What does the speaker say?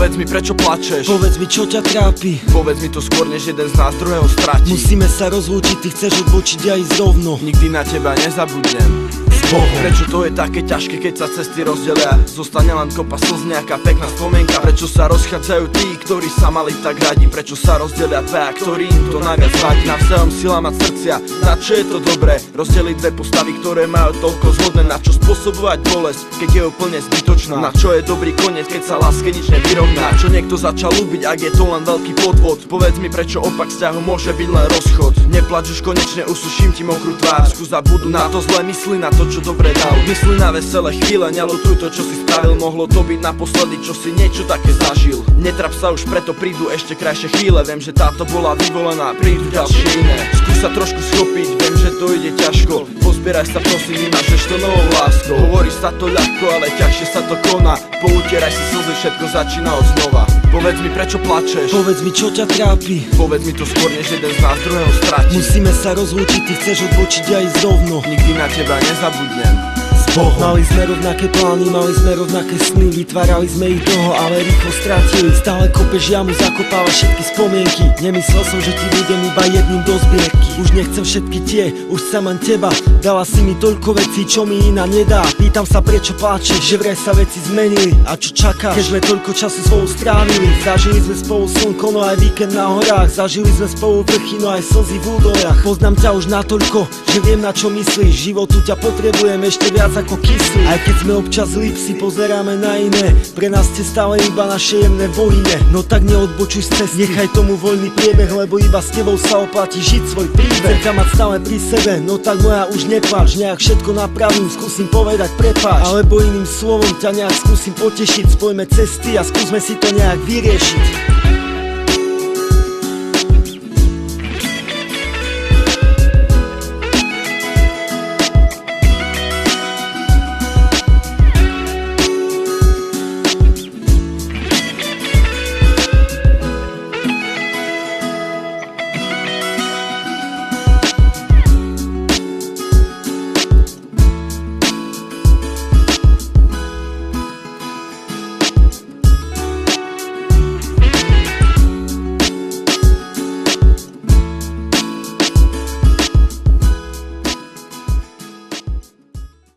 Povedz mi, prečo plačeš? Povedz mi, čo ťa trápi? Povedz mi to skôr, než jeden z nás druhého stratí. Musíme sa rozlúčiť, ty chceš odbočiť a ísť rovno. Nikdy na teba nezabudnem. Prečo to je také ťažké, keď sa cesty rozdelia? Zostane len kopa slz, nejaká pekná spomienka. Prečo sa rozchádzajú tí, ktorí sa mali tak radi? Prečo sa rozdelia dvaja, ktorí im to najviac vadí? Navzájom sila mať srdcia, na čo je to dobré? Rozdeliť dve postavy, ktoré majú toľko zhodné. Na čo spôsobovať bolesť, keď je úplne zbytočná? Na čo je dobrý koniec, keď sa láske nič nevyrovná? Čo niekto začal ľúbiť, ak je to len veľký podvod? Povedz mi, prečo opak vzťahu môže byť len rozchod? Neplač už konečne, usuším ti mokrú tvár. Skús zabudnúť na to zlé, mysli na to, čo dobre dal. Mysli na veselé chvíle, neľutuj to, čo si spravil. Mohlo to byť naposledy, čo si niečo také zažil. Netrap sa už, preto prídu ešte krajšie chvíle. Viem, že táto bola vyvolená, prídu ďalšie iné. Skús sa trošku schopiť, viem, že to ide ťažko. Pozbieraj sa prosím, vymažeš to novou láskou. Hovorí sa to ľahko, ale ťažšie sa to koná. Poutieraj si slzy, všetko začína od znova. Povedz mi, prečo plačeš? Povedz mi, čo ťa trápi? Povedz mi to skôr, než jeden z nás druhého stratí. Musíme sa rozlúčiť, ty chceš odbočiť a ísť rovno. Nikdy na teba nezabudnem. Mali sme rovnaké plány, mali sme rovnaké sny. Vytvárali sme ich dlho, ale rýchlo stratili. Stále kopeš jamu, zakopávaš všetky spomienky. Nemyslel som, že ti budem iba jedným do zbierky. Už nechcem všetky tie, už chcem len teba. Dala si mi toľko vecí, čo mi iná nedá. Pýtam sa, prečo pláčeš, že vraj sa veci zmenili. A čo čakáš, keď sme toľko času spolu strávili? Zažili sme spolu slnko, no aj víkend na horách. Zažili sme spolu vrchy, no aj slzy v údoliach. Poznám ťa už natoľko, že viem, na čo myslíš. Životu ťa potrebujem ešte viac ako kyslý. Aj keď sme občas zlí, si pozeráme na iné. Pre nás ste stále iba naše jemné bohyne. No tak neodbočuj z cesty, nechaj tomu voľný priebeh, lebo iba s tebou sa oplatí žiť svoj príbeh. Chcem ťa mať stále pri sebe, no tak moja už nepláč. Nejak všetko napravím, skúsim povedať prepáč. Alebo iným slovom ťa nejak skúsim potešiť. Spojme cesty a skúsme si to nejak vyriešiť.